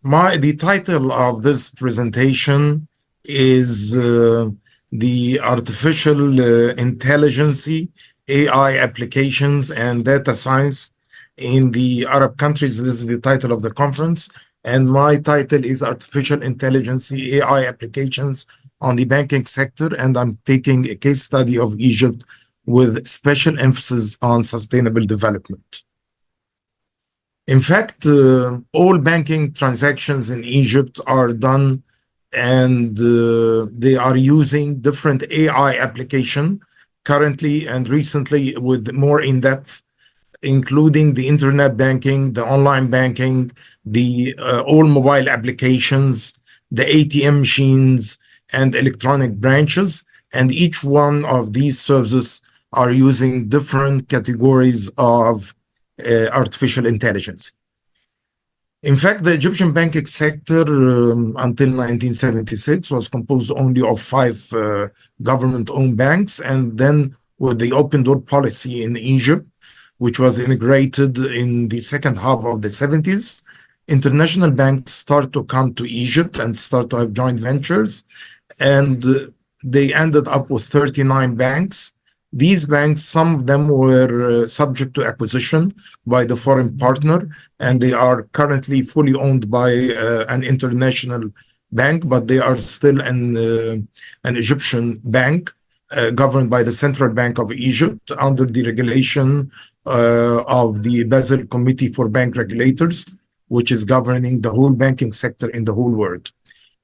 The title of this presentation is the Artificial Intelligence, AI Applications and Data Science in the Arab countries. This is the title of the conference. And my title is Artificial Intelligence, AI Applications on the Banking Sector. And I'm taking a case study of Egypt with special emphasis on sustainable development. In fact, all banking transactions in Egypt are done and they are using different AI application currently and recently with more in-depth, including the internet banking, the online banking, the all mobile applications, the ATM machines, and electronic branches. And each one of these services are using different categories of artificial intelligence. In fact, the Egyptian banking sector until 1976 was composed only of 5 government-owned banks, and then with the open door policy in Egypt, which was integrated in the second half of the 70s, international banks start to come to Egypt and start to have joint ventures, and they ended up with 39 banks. These banks, some of them were subject to acquisition by the foreign partner, and they are currently fully owned by an international bank, but they are still an Egyptian bank governed by the Central Bank of Egypt under the regulation of the Basel Committee for Bank Regulators, which is governing the whole banking sector in the whole world.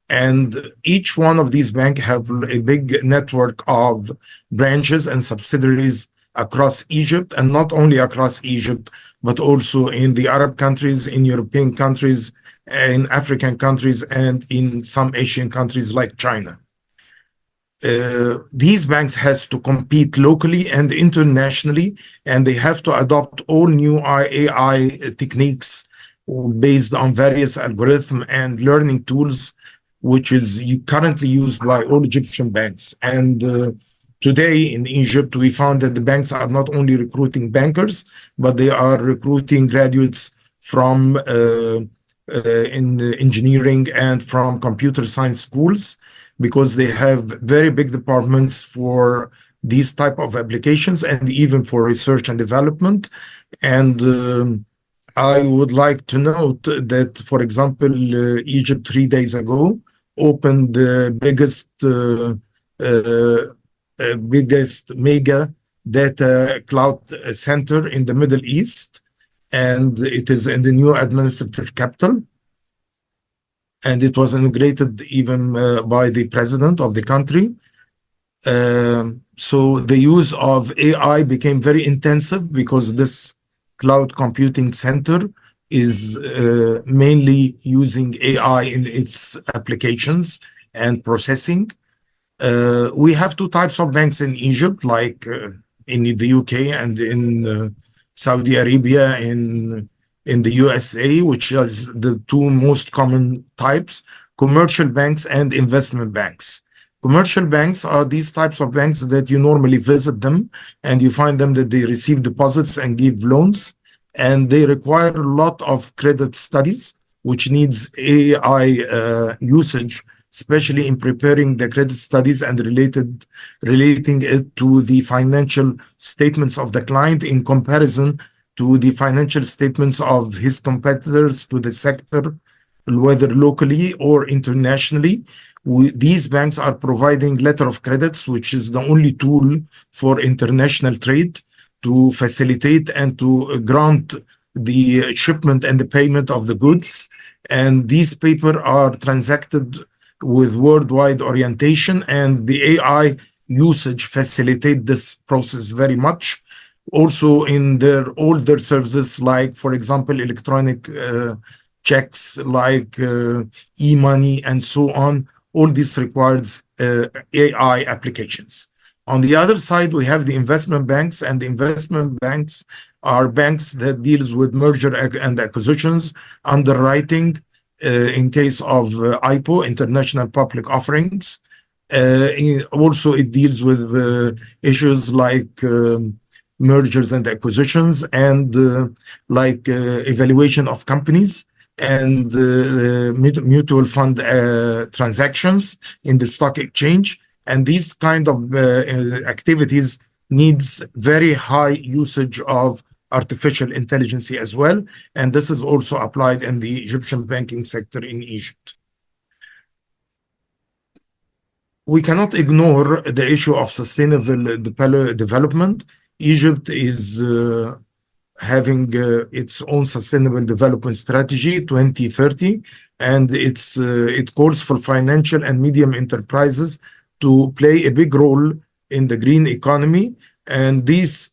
And each one of these banks have a big network of branches and subsidiaries across Egypt, and not only across Egypt, but also in the Arab countries, in European countries, in African countries, and in some Asian countries like China. These banks has to compete locally and internationally, and they have to adopt all new AI techniques based on various algorithms and learning tools, which is currently used by all Egyptian banks. And today in Egypt, we found that the banks are not only recruiting bankers, but they are recruiting graduates from in engineering and from computer science schools, because they have very big departments for these type of applications and even for research and development. And I would like to note that, for example, Egypt 3 days ago opened the biggest mega data cloud center in the Middle East, and it is in the new administrative capital. And it was inaugurated even by the president of the country. So the use of AI became very intensive because this cloud computing center is mainly using AI in its applications and processing. We have 2 types of banks in Egypt, like in the UK and in Saudi Arabia, in the USA, which is the 2 most common types: commercial banks and investment banks. Commercial banks are these types of banks that you normally visit them and you find them that they receive deposits and give loans, and they require a lot of credit studies, which needs AI usage, especially in preparing the credit studies and relating it to the financial statements of the client in comparison to the financial statements of his competitors to the sector, whether locally or internationally. These banks are providing letter of credits, which is the only tool for international trade to facilitate and to grant the shipment and the payment of the goods. And these papers are transacted with worldwide orientation, and the AI usage facilitate this process very much. Also in all their services, like, for example, electronic checks, like e-money and so on, all this requires AI applications. On the other side, we have the investment banks, and the investment banks are banks that deals with merger and acquisitions, underwriting, in case of IPO, international public offerings. Also, it deals with issues like mergers and acquisitions and like evaluation of companies. and mutual fund transactions in the stock exchange. And these kind of activities needs very high usage of artificial intelligence as well. And this is also applied in the Egyptian banking sector in Egypt. We cannot ignore the issue of sustainable development. Egypt is having its own sustainable development strategy 2030, and it calls for financial and medium enterprises to play a big role in the green economy. And these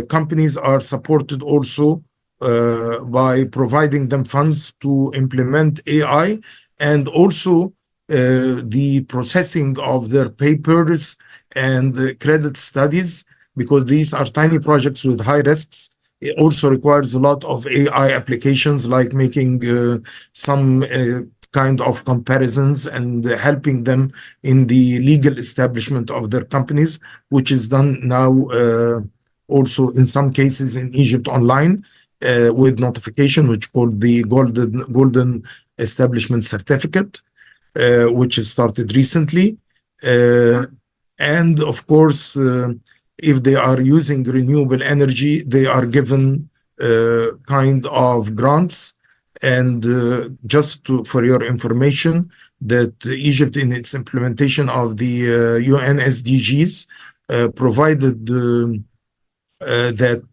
companies are supported also by providing them funds to implement AI, and also the processing of their papers and credit studies, because these are tiny projects with high risks. It also requires a lot of AI applications, like making some kind of comparisons and helping them in the legal establishment of their companies, which is done now also in some cases in Egypt online with notification, which called the golden establishment certificate, which is started recently. And of course, if they are using renewable energy, they are given kind of grants. And for your information, that Egypt, in its implementation of the UN SDGs, provided that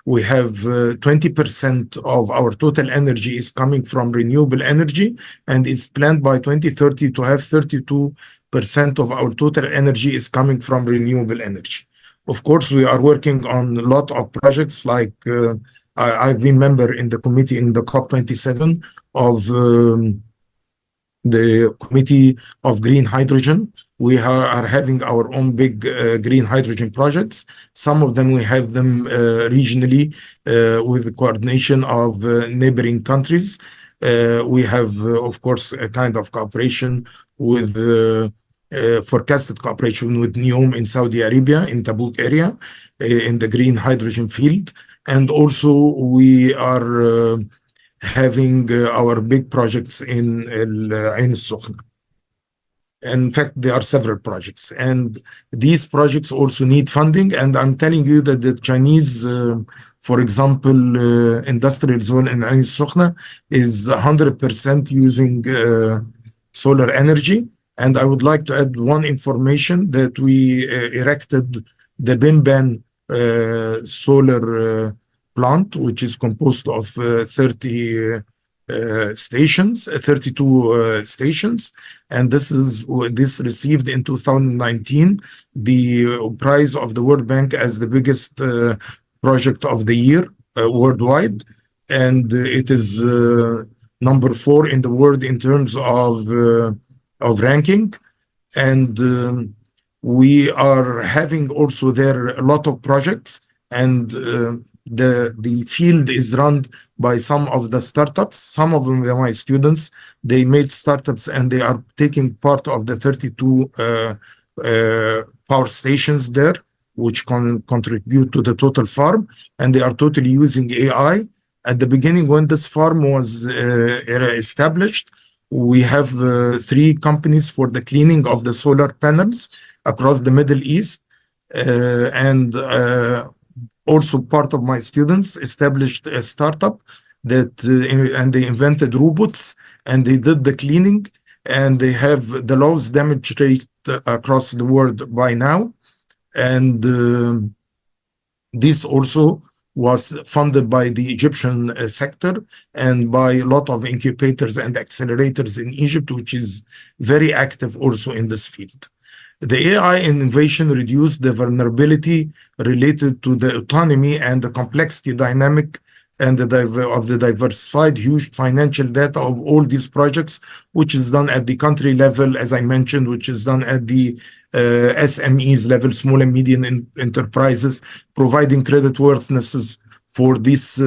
we have 20% of our total energy is coming from renewable energy, and it's planned by 2030 to have 32% of our total energy is coming from renewable energy. Of course, we are working on a lot of projects, like I remember in the committee in the COP27 of the Committee of Green Hydrogen. We are having our own big green hydrogen projects. Some of them we have them regionally with the coordination of neighboring countries. We have, of course, a kind of cooperation with forecasted cooperation with NEOM in Saudi Arabia, in Tabuk area, in the green hydrogen field. And also we are having our big projects in Ain al-Sukhna. In fact, there are several projects, and these projects also need funding. And I'm telling you that the Chinese, for example, industrial zone in Ain al-Sukhna is 100% using solar energy. And I would like to add one information, that we erected the Bimban solar plant, which is composed of 32 stations, and this received in 2019 the prize of the World Bank as the biggest project of the year worldwide, and it is number 4 in the world in terms of ranking. And we are having also there a lot of projects, and the field is run by some of the startups. Some of them are my students. They made startups, and they are taking part of the 32 power stations there, which can contribute to the total farm, and they are totally using AI. At the beginning, when this farm was established, we have 3 companies for the cleaning of the solar panels across the Middle East, and also part of my students established a startup that and they invented robots, and they did the cleaning, and they have the lowest damage rate across the world by now. And this also was funded by the Egyptian sector and by a lot of incubators and accelerators in Egypt, which is very active also in this field. The AI innovation reduced the vulnerability related to the autonomy and the complexity dynamic and of the diversified huge financial data of all these projects, which is done at the country level, as I mentioned, which is done at the SMEs level, small and medium enterprises, providing credit worthinesses for these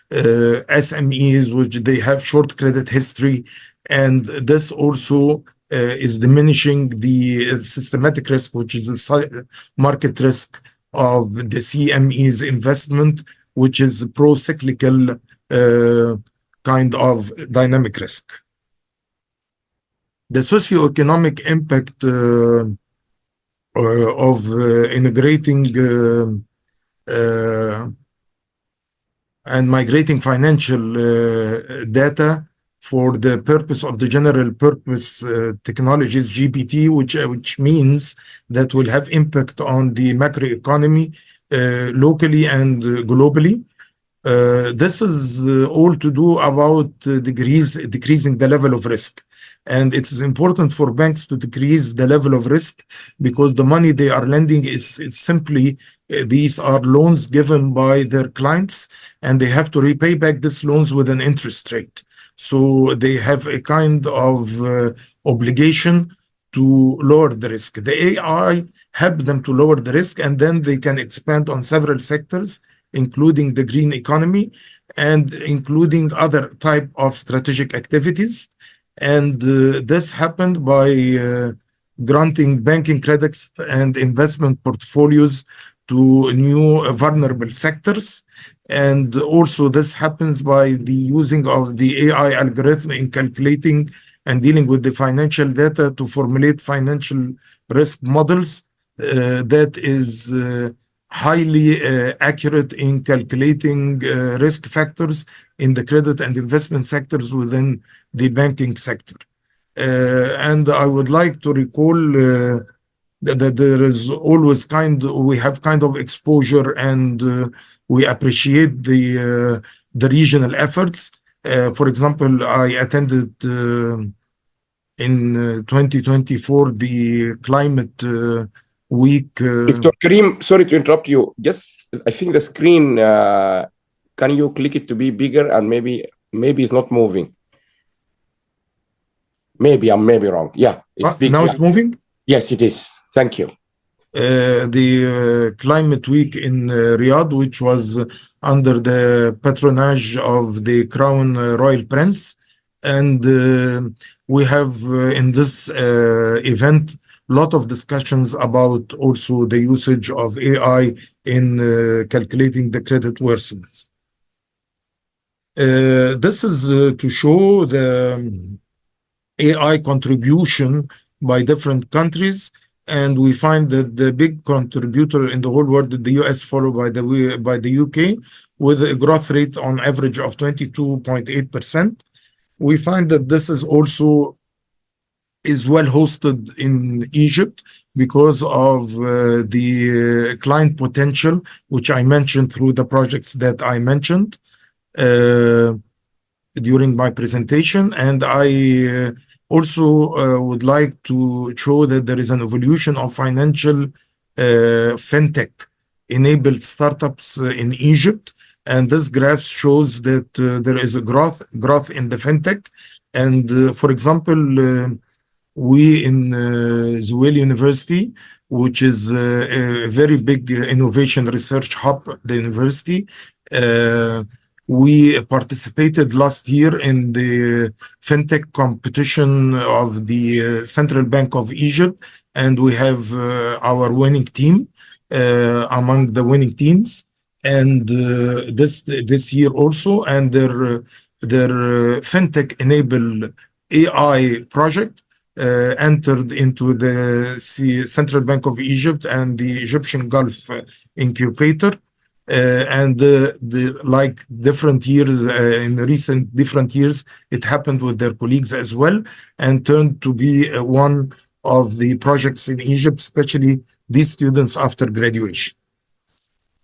SMEs, which they have short credit history. And this also is diminishing the systematic risk, which is the market risk of the CME's investment, which is pro-cyclical kind of dynamic risk. The socioeconomic impact of integrating and migrating financial data for the purpose of the general purpose technologies GPT, which means that will have impact on the macroeconomy locally and globally. This is all to do about decreasing the level of risk. And it is important for banks to decrease the level of risk because the money they are lending is simply, these are loans given by their clients, and they have to repay back these loans with an interest rate. So they have a kind of obligation to lower the risk. The AI help them to lower the risk, and then they can expand on several sectors, including the green economy and including other type of strategic activities. And this happened by granting banking credits and investment portfolios to new vulnerable sectors. And also this happens by the using of the AI algorithm in calculating and dealing with the financial data to formulate financial risk models that is highly accurate in calculating risk factors in the credit and investment sectors within the banking sector. And I would like to recall that there is always we have kind of exposure, and we appreciate the regional efforts. For example, I attended in 2024 the climate week. Dr. Karim, sorry to interrupt you. Just, I think the screen, can you click it to be bigger, and maybe it's not moving. Maybe I'm wrong. Yeah, it's big. Now it's moving? Yes, it is. Thank you. The climate week in Riyadh, which was under the patronage of the Crown Royal Prince, and we have in this event a lot of discussions about also the usage of AI in calculating the credit worthiness. This is to show the AI contribution by different countries, and we find that the big contributor in the whole world is the US, followed by the UK, with a growth rate on average of 22.8%. We find that this is also well hosted in Egypt because of the client potential, which I mentioned through the projects that I mentioned during my presentation. And I also would like to show that there is an evolution of financial fintech enabled startups in Egypt. And this graph shows that there is a growth in the fintech. And for example, we in Zuwayl University, which is a very big innovation research hub, the university, we participated last year in the fintech competition of the Central Bank of Egypt, and we have our winning team among the winning teams. And this year also, and their fintech enabled AI project entered into the Central Bank of Egypt and the Egyptian Gulf Incubator. And like different years, in recent different years, it happened with their colleagues as well, and turned to be one of the projects in Egypt, especially these students after graduation.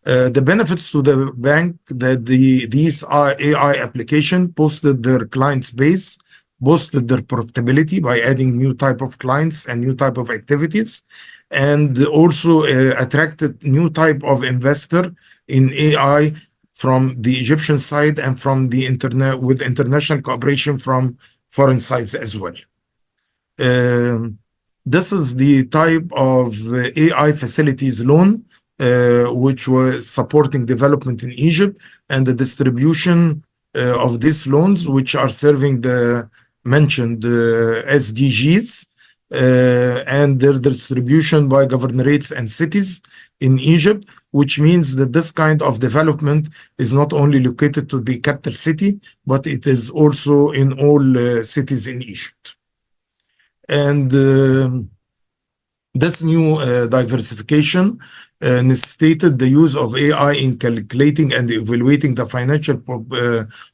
The benefits to the bank that these AI application boosted their clients base, boosted their profitability by adding new type of clients and new type of activities, and also attracted new type of investor in AI from the Egyptian side and from the internet, with international cooperation from foreign sides as well. This is the type of AI facilities loan which was supporting development in Egypt, and the distribution of these loans, which are serving the mentioned SDGs, and their distribution by governorates and cities in Egypt, which means that this kind of development is not only located to the capital city, but it is also in all cities in Egypt. And this new diversification necessitated the use of AI in calculating and evaluating the financial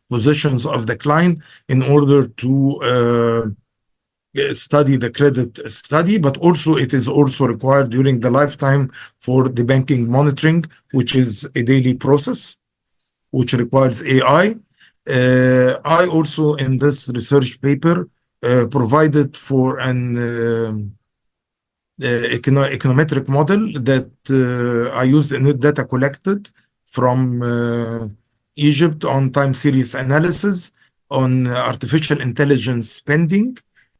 positions of the client in order to study the credit study, but also it is also required during the lifetime for the banking monitoring, which is a daily process, which requires AI. I also, in this research paper, provided for an econometric model that I used in data collected from Egypt on time series analysis on artificial intelligence spending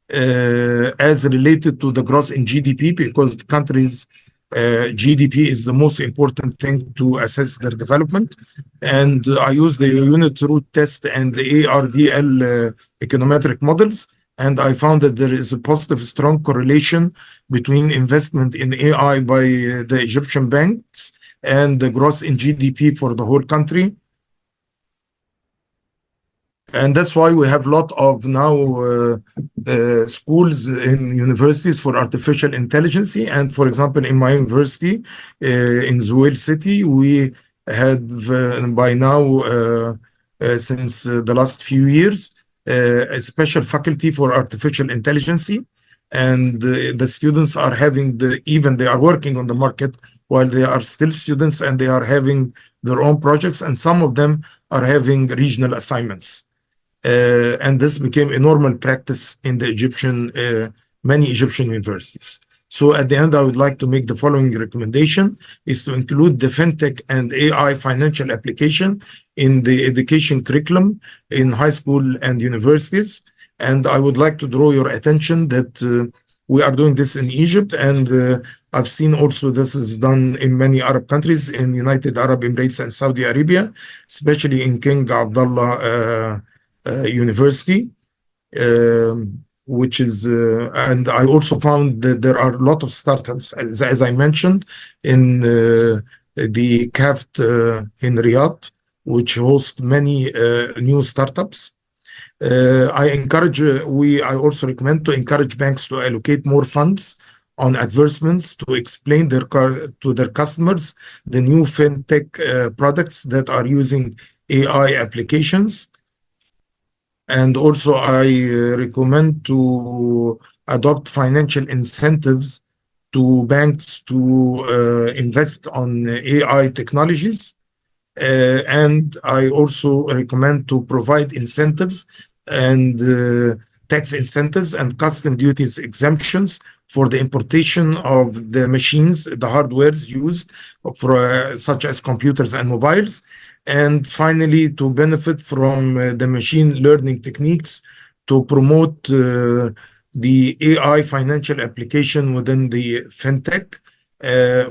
as related to the growth in GDP, because the country's GDP is the most important thing to assess their development. And I used the unit root test and the ARDL econometric models. And I found that there is a positive, strong correlation between investment in AI by the Egyptian banks and the growth in GDP for the whole country. And that's why we have a lot of now schools in universities for artificial intelligence. And for example, in my university in Zuwel City, we had by now, since the last few years, a special faculty for artificial intelligence. And the students are having even they are working on the market while they are still students, and they are having their own projects, and some of them are having regional assignments. And this became a normal practice in the many Egyptian universities. So at the end, I would like to make the following recommendation: is to include the fintech and AI financial application in the education curriculum in high school and universities. And I would like to draw your attention that we are doing this in Egypt, and I've seen also this is done in many Arab countries, in United Arab Emirates and Saudi Arabia, especially in King Abdullah University, which is, and I also found that there are a lot of startups, as I mentioned, in the CAFT in Riyadh, which host many new startups. I also recommend to encourage banks to allocate more funds on advertisements to explain to their customers the new fintech products that are using AI applications. And also, I recommend to adopt financial incentives to banks to invest on AI technologies. And I also recommend to provide incentives and tax incentives and custom duties exemptions for the importation of the machines, the hardwares used for such as computers and mobiles. And finally, to benefit from the machine learning techniques to promote the AI financial application within the fintech.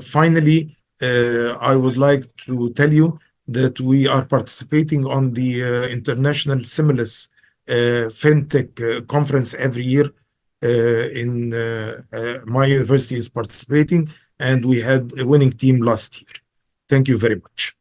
Finally, I would like to tell you that we are participating on the International Stimulus FinTech conference every year. My university is participating, and we had a winning team last year. Thank you very much.